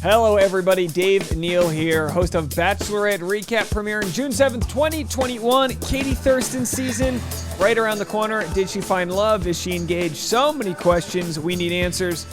Hello, everybody. Dave Neal here, host of Bachelorette Recap premiering June 7th, 2021. Katie Thurston season right around the corner. Did she find love? Is she engaged? So many questions. We need answers.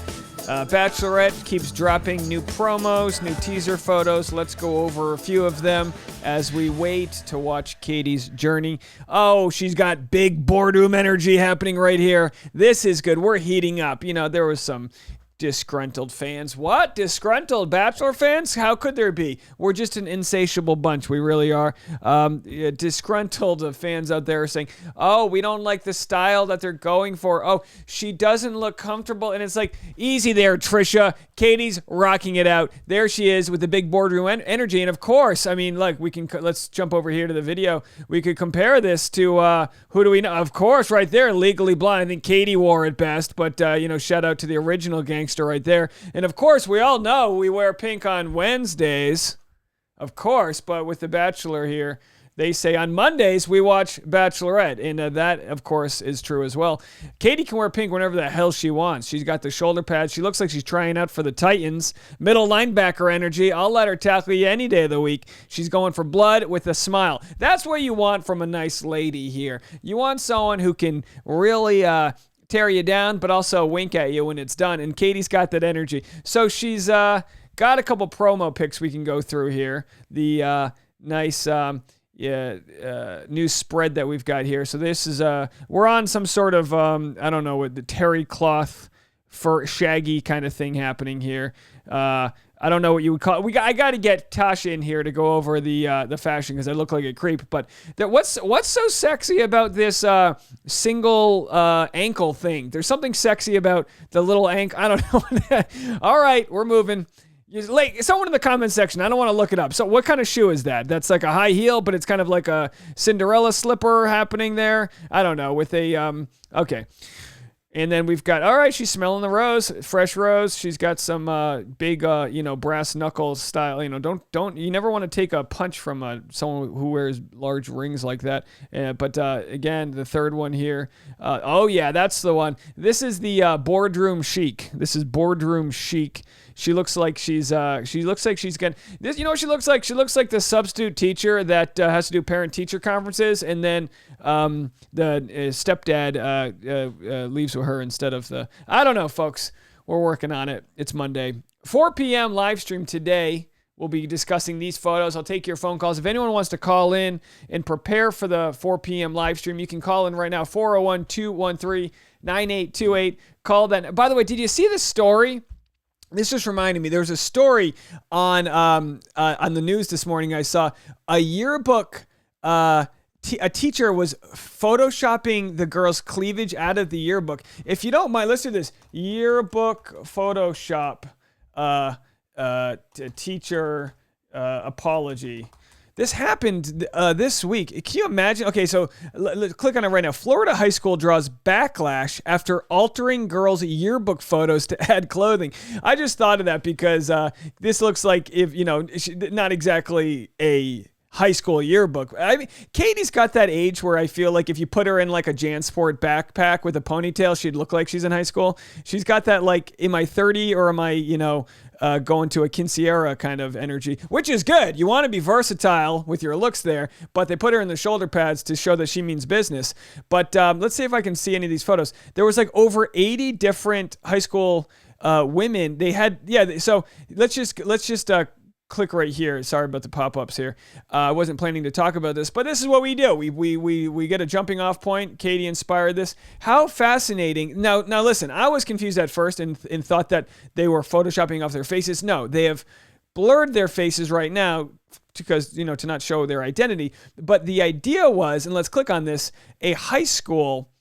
Bachelorette keeps dropping new promos, new teaser photos. Let's go over a few of them as we wait to watch Katie's journey. Oh, she's got big boardroom energy happening right here. This is good. We're heating up. You know, there was some disgruntled fans. What? Disgruntled Bachelor fans? How could there be? We're just an insatiable bunch. We really are. Disgruntled fans out there are saying, oh, we don't like the style that they're going for. Oh, she doesn't look comfortable. And it's like, easy there, Trisha. Katie's rocking it out. There she is with the big boardroom energy. And of course, I mean, like, let's jump over here to the video. We could compare this to, who do we know? Of course, right there, Legally Blonde. I think Katie wore it best, but, shout out to the original gangster right there. And of course, we all know we wear pink on Wednesdays, of course, but with The Bachelor here, they say on Mondays we watch Bachelorette, and that, of course, is true as well. Katie can wear pink whenever the hell she wants. She's got the shoulder pads. She looks like she's trying out for the Titans. Middle linebacker energy. I'll let her tackle you any day of the week. She's going for blood with a smile. That's what you want from a nice lady here. You want someone who can really tear you down, but also wink at you when it's done. And Katie's got that energy. So she's got a couple promo pics we can go through here. The nice new spread that we've got here. So this is we're on some sort of I don't know, with the terry cloth fur shaggy kind of thing happening here. I don't know what you would call it. I got to get Tasha in here to go over the fashion because I look like a creep. But what's so sexy about this single ankle thing? There's something sexy about the little ankle. I don't know. All right, we're moving. Someone in the comment section, I don't want to look it up. So what kind of shoe is that? That's like a high heel, but it's kind of like a Cinderella slipper happening there. I don't know. With a okay. And then we've got, all right, she's smelling the rose, fresh rose. She's got some big, brass knuckles style. Don't you never want to take a punch from someone who wears large rings like that. But again, the third one here. Oh yeah, that's the one. This is the boardroom chic. This is boardroom chic. She looks like she's getting this. You know what she looks like? She looks like the substitute teacher that has to do parent-teacher conferences, and then the stepdad leaves with her instead of the. I don't know, folks. We're working on it. It's Monday, 4 p.m. live stream today. We'll be discussing these photos. I'll take your phone calls. If anyone wants to call in and prepare for the 4 p.m. live stream, you can call in right now, 401-213-9828. Call that. By the way, did you see this story? This just reminded me. There was a story on the news this morning. I saw a yearbook. A teacher was photoshopping the girl's cleavage out of the yearbook. If you don't mind, let's do this. Yearbook Photoshop teacher apology. This happened this week. Can you imagine? Okay, so let's click on it right now. Florida high school draws backlash after altering girls' yearbook photos to add clothing. I just thought of that because this looks like not exactly a high school yearbook. I mean, Katie's got that age where I feel like if you put her in like a JanSport backpack with a ponytail, she'd look like she's in high school. She's got that like, am I 30 or am I, going to a quinceañera kind of energy, which is good. You want to be versatile with your looks there, but they put her in the shoulder pads to show that she means business. But let's see if I can see any of these photos. There was like over 80 different high school women. They had, so let's just click right here. Sorry about the pop-ups here. I wasn't planning to talk about this, but this is what we do. We get a jumping off point. Katie inspired this. How fascinating. Now listen, I was confused at first and thought that they were photoshopping off their faces. No, they have blurred their faces right now because, to not show their identity. But the idea was, and let's click on this, a high school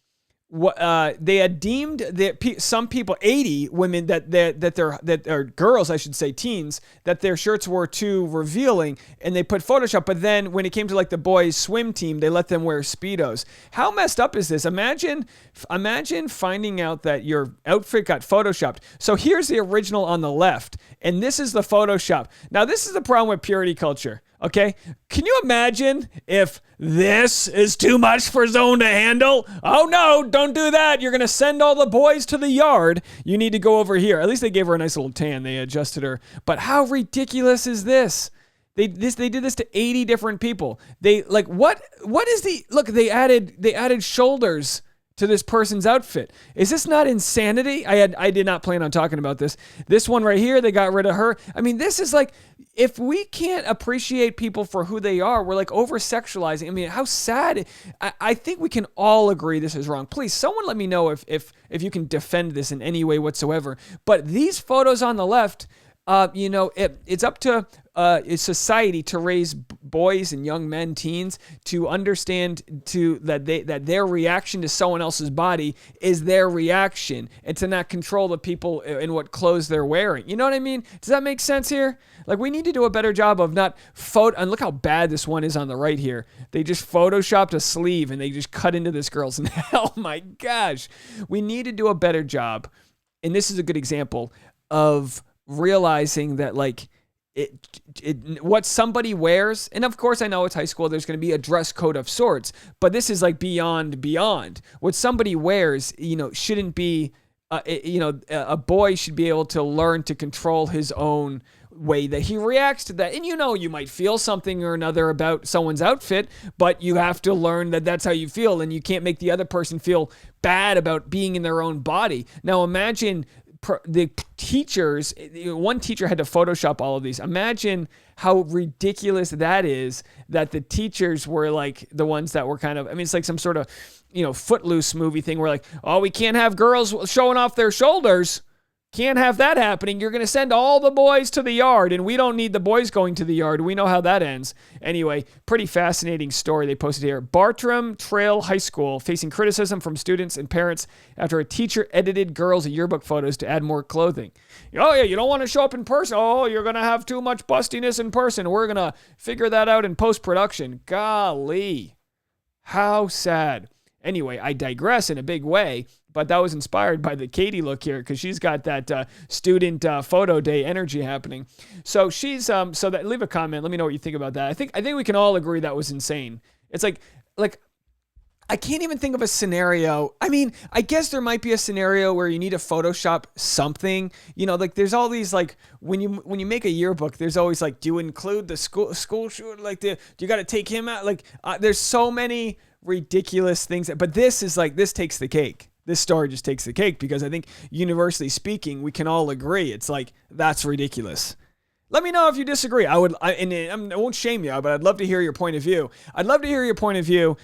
they had deemed that some people, 80 women that are girls, I should say, teens, that their shirts were too revealing, and they put Photoshop. But then when it came to like the boys' swim team, they let them wear Speedos. How messed up is this? Imagine finding out that your outfit got Photoshopped. So here's the original on the left, and this is the Photoshop. Now this is the problem with purity culture. Okay, can you imagine if this is too much for Zone to handle? Oh no, don't do that. You're going to send all the boys to the yard. You need to go over here. At least they gave her a nice little tan. They adjusted her. But how ridiculous is this? They did this to 80 different people. What is look, they added shoulders to this person's outfit. Is this not insanity? I did not plan on talking about this. This one right here, they got rid of her. I mean, this is like, if we can't appreciate people for who they are, we're like over-sexualizing. I mean, how sad. I think we can all agree this is wrong. Please, someone let me know if you can defend this in any way whatsoever. But these photos on the left, it's up to society to raise boys and young men, teens, to understand that their reaction to someone else's body is their reaction, and to not control the people in what clothes they're wearing. You know what I mean? Does that make sense here? Like, we need to do a better job of not and look how bad this one is on the right here. They just photoshopped a sleeve and they just cut into this girl's. Oh my gosh. We need to do a better job. And this is a good example of realizing that, like, what somebody wears, and of course I know it's high school, there's going to be a dress code of sorts, but this is like beyond what somebody wears. Shouldn't be a boy should be able to learn to control his own way that he reacts to that. And you might feel something or another about someone's outfit, but you have to learn that that's how you feel, and you can't make the other person feel bad about being in their own body. Now imagine the teachers, one teacher had to Photoshop all of these. Imagine how ridiculous that is, that the teachers were like the ones that were kind of, it's like some sort of, Footloose movie thing where like, oh, we can't have girls showing off their shoulders. Can't have that happening. You're going to send all the boys to the yard, and we don't need the boys going to the yard. We know how that ends. Anyway, pretty fascinating story they posted here. Bartram Trail High School facing criticism from students and parents after a teacher edited girls' yearbook photos to add more clothing. Oh, yeah, you don't want to show up in person. Oh, you're going to have too much bustiness in person. We're going to figure that out in post-production. Golly, how sad. Anyway, I digress in a big way. But that was inspired by the Katie look here, because she's got that student photo day energy happening. So she's leave a comment. Let me know what you think about that. I think we can all agree that was insane. It's like I can't even think of a scenario. I guess there might be a scenario where you need to Photoshop something. Like there's all these, like when you make a yearbook, there's always like, do you include the school shoot? Like do you got to take him out? Like there's so many ridiculous things. But this takes the cake. This story just takes the cake, because I think, universally speaking, we can all agree it's like, that's ridiculous. Let me know if you disagree. I won't shame you, but I'd love to hear your point of view. I'd love to hear your point of view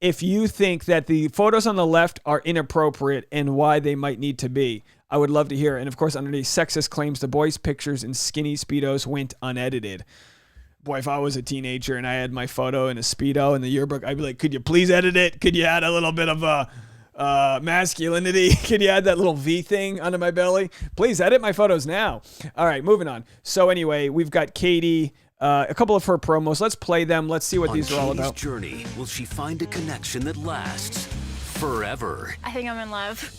if you think that the photos on the left are inappropriate and why they might need to be. I would love to hear. And of course, underneath, sexist claims the boys' pictures in skinny Speedos went unedited. Boy, if I was a teenager and I had my photo in a Speedo in the yearbook, I'd be like, could you please edit it? Could you add a little bit of masculinity? Can you add that little V thing under my belly? Please edit my photos now. All right, moving on. So anyway, we've got Katie, a couple of her promos. Let's play them. Let's see what these are all about. Journey, will she find a connection that lasts forever? I think I'm in love.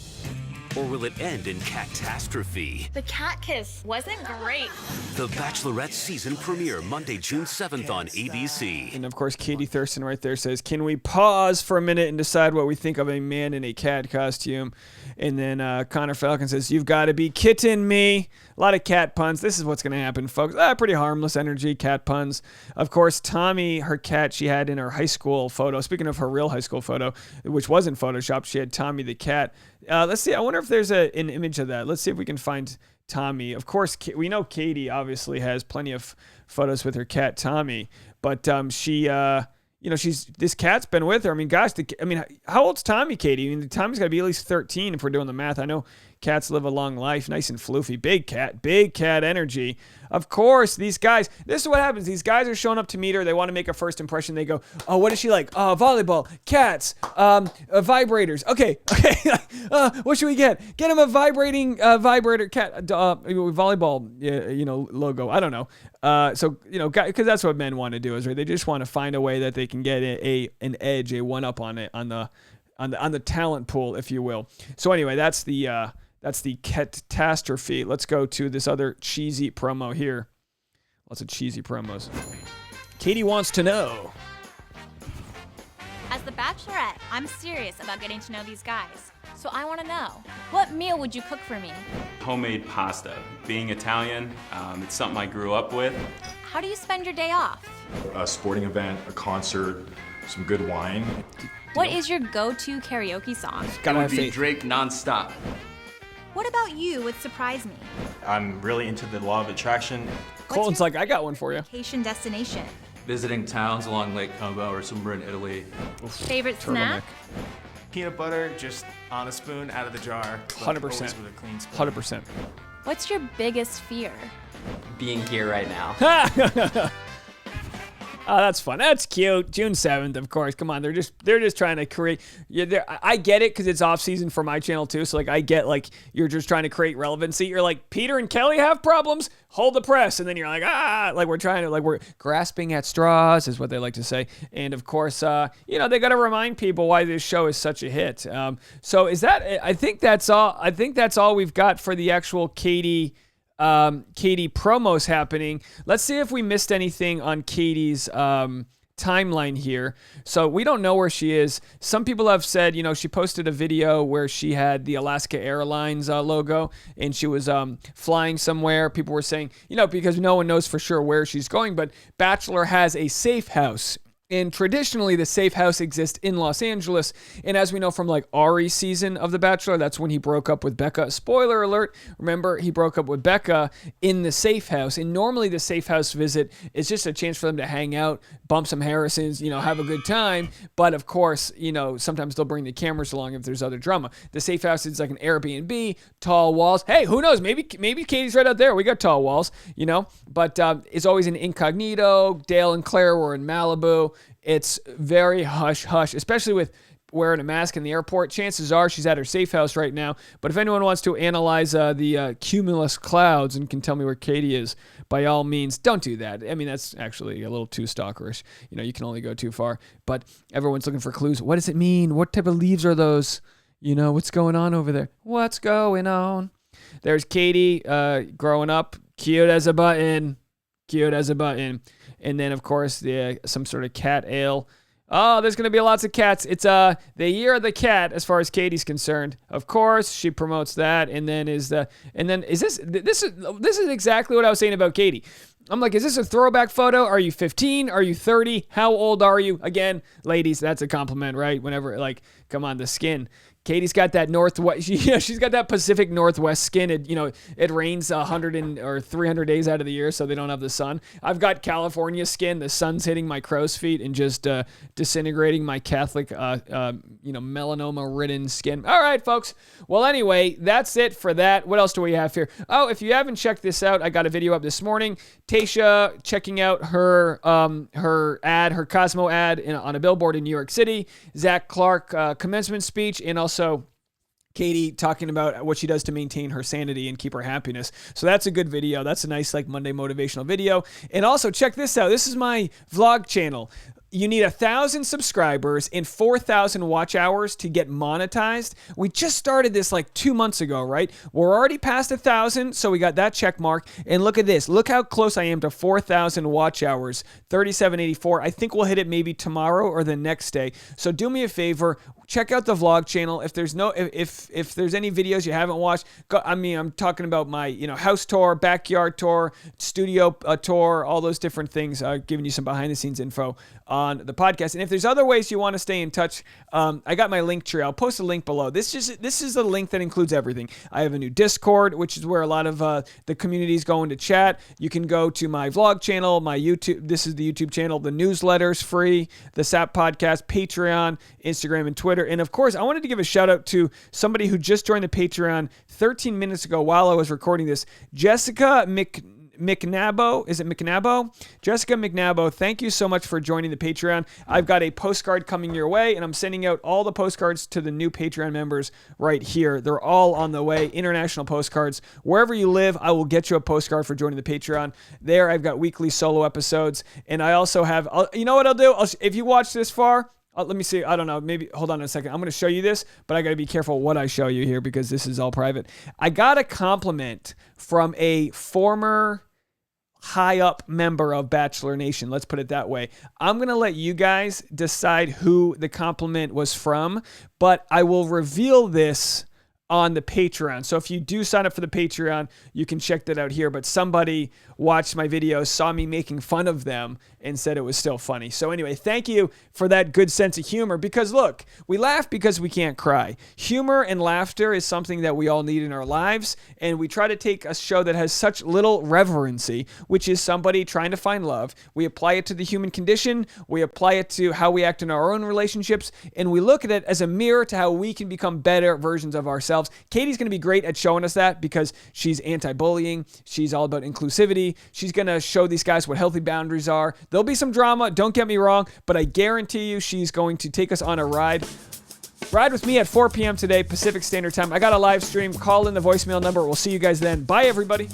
Or will it end in catastrophe? The cat kiss wasn't great. The Bachelorette season premiere Monday, June 7th on ABC. And of course, Katie Thurston right there says, can we pause for a minute and decide what we think of a man in a cat costume? And then Connor Falcon says, you've got to be kidding me. A lot of cat puns. This is what's going to happen, folks. Pretty harmless energy, cat puns. Of course, Tommy, her cat she had in her high school photo. Speaking of her real high school photo, which wasn't Photoshopped, she had Tommy the cat. Let's see. I wonder if there's an image of that. Let's see if we can find Tommy. Of course, we know Katie obviously has plenty of photos with her cat Tommy, but she, this cat's been with her. I mean, gosh, how old's Tommy, Katie? Tommy's got to be at least 13 if we're doing the math. I know cats live a long life, nice and floofy. Big cat energy. Of course, these guys, this is what happens. These guys are showing up to meet her. They want to make a first impression. They go, oh, what is she like? Volleyball, cats, vibrators. Okay. What should we get? Get him a vibrating vibrator cat, volleyball, logo. I don't know. Because that's what men want to do, is right? They just want to find a way that they can get an edge, a one up on it, on the talent pool, if you will. So anyway, that's the catastrophe. Let's go to this other cheesy promo here. Lots of cheesy promos. Katie wants to know. As the Bachelorette, I'm serious about getting to know these guys. So I want to know, what meal would you cook for me? Homemade pasta. Being Italian, it's something I grew up with. How do you spend your day off? A sporting event, a concert, some good wine. What is your go-to karaoke song? Gotta have Be faith. Drake nonstop. What about you would surprise me? I'm really into the law of attraction. Colton's like, I got one for you. Vacation destination. Visiting towns along Lake Como or somewhere in Italy. Favorite Turtleneck. snack? Peanut butter, just on a spoon, out of the jar. but 100%. always with a clean spoon. 100%. What's your biggest fear? Being here right now. Oh, that's fun. That's cute. June 7th, of course. Come on, they're just trying to create. Yeah, I get it because it's off season for my channel too. So like, I get like you're just trying to create relevancy. You're like, Peter and Kelly have problems. Hold the press, and then you're like, like we're grasping at straws, is what they like to say. And of course, they got to remind people why this show is such a hit. So is that? I think that's all. I think that's all we've got for the actual Katie promos happening. Let's see if we missed anything on Katie's timeline here. So we don't know where she is. Some people have said, she posted a video where she had the Alaska Airlines logo and she was flying somewhere. People were saying, because no one knows for sure where she's going, but Bachelor has a safe house. And traditionally, the safe house exists in Los Angeles. And as we know from like Ari's season of The Bachelor, that's when he broke up with Becca. Spoiler alert. Remember, he broke up with Becca in the safe house. And normally the safe house visit is just a chance for them to hang out, bump some Harrisons, have a good time. But of course, sometimes they'll bring the cameras along if there's other drama. The safe house is like an Airbnb, tall walls. Hey, who knows? Maybe Katie's right out there. We got tall walls, But it's always an incognito. Dale and Claire were in Malibu. It's very hush-hush, especially with wearing a mask in the airport. Chances are she's at her safe house right now. But if anyone wants to analyze the cumulus clouds and can tell me where Katie is, by all means, don't do that. I mean, that's actually a little too stalkerish. You can only go too far. But everyone's looking for clues. What does it mean? What type of leaves are those? What's going on over there? What's going on? There's Katie growing up. Cute as a button. Cute as a button. And then, of course, some sort of cat ale. Oh, there's going to be lots of cats. It's the year of the cat as far as Katie's concerned. Of course, she promotes that. And then is this is exactly what I was saying about Katie. I'm like, is this a throwback photo? Are you 15? Are you 30? How old are you? Again, ladies, that's a compliment, right? Whenever, come on, the skin. Katie's got that Northwest, she's got that Pacific Northwest skin. It rains 100 or 300 days out of the year, so they don't have the sun. I've got California skin. The sun's hitting my crow's feet and just disintegrating my Catholic, melanoma-ridden skin. All right, folks. Well, anyway, that's it for that. What else do we have here? Oh, if you haven't checked this out, I got a video up this morning. Tayshia checking out her Cosmo ad on a billboard in New York City. Zach Clark commencement speech, and also Katie talking about what she does to maintain her sanity and keep her happiness. So that's a good video. That's a nice Monday motivational video. And also check this out. This is my vlog channel. You need 1,000 subscribers and 4,000 watch hours to get monetized. We just started this 2 months ago, right? We're already past 1,000, so we got that check mark. And look at this. Look how close I am to 4,000 watch hours, 3,784. I think we'll hit it maybe tomorrow or the next day. So do me a favor. Check out the vlog channel. If there's any videos you haven't watched, I'm talking about my house tour, backyard tour, studio tour, all those different things. Giving you some behind the scenes info on the podcast. And if there's other ways you want to stay in touch, I got my link tree. I'll post a link below. This is a link that includes everything. I have a new Discord, which is where a lot of the community's going to chat. You can go to my vlog channel, my YouTube. This is the YouTube channel. The newsletter's free. The SAP podcast, Patreon, Instagram, and Twitter. And of course, I wanted to give a shout out to somebody who just joined the Patreon 13 minutes ago while I was recording this. Jessica McNabo. Is it McNabo? Jessica McNabo, thank you so much for joining the Patreon. I've got a postcard coming your way, and I'm sending out all the postcards to the new Patreon members right here. They're all on the way. International postcards. Wherever you live, I will get you a postcard for joining the Patreon. There, I've got weekly solo episodes, and I also have, you know what I'll do? If you watch this far, let me see. I don't know. Maybe hold on a second. I'm going to show you this, but I got to be careful what I show you here because this is all private. I got a compliment from a former high up member of Bachelor Nation. Let's put it that way. I'm going to let you guys decide who the compliment was from, but I will reveal this on the Patreon. So if you do sign up for the Patreon, you can check that out here. But somebody watched my videos, saw me making fun of them, and said it was still funny. So anyway, thank you for that good sense of humor, because look, we laugh because we can't cry. Humor and laughter is something that we all need in our lives, and we try to take a show that has such little reverency, which is somebody trying to find love. We apply it to the human condition, we apply it to how we act in our own relationships, and we look at it as a mirror to how we can become better versions of ourselves. Katie's going to be great at showing us that because she's anti-bullying, she's all about inclusivity, she's going to show these guys what healthy boundaries are. There'll be some drama, don't get me wrong, but I guarantee you she's going to take us on a ride. Ride with me at 4 p.m. today, Pacific Standard Time. I got a live stream. Call in the voicemail number. We'll see you guys then. Bye, everybody.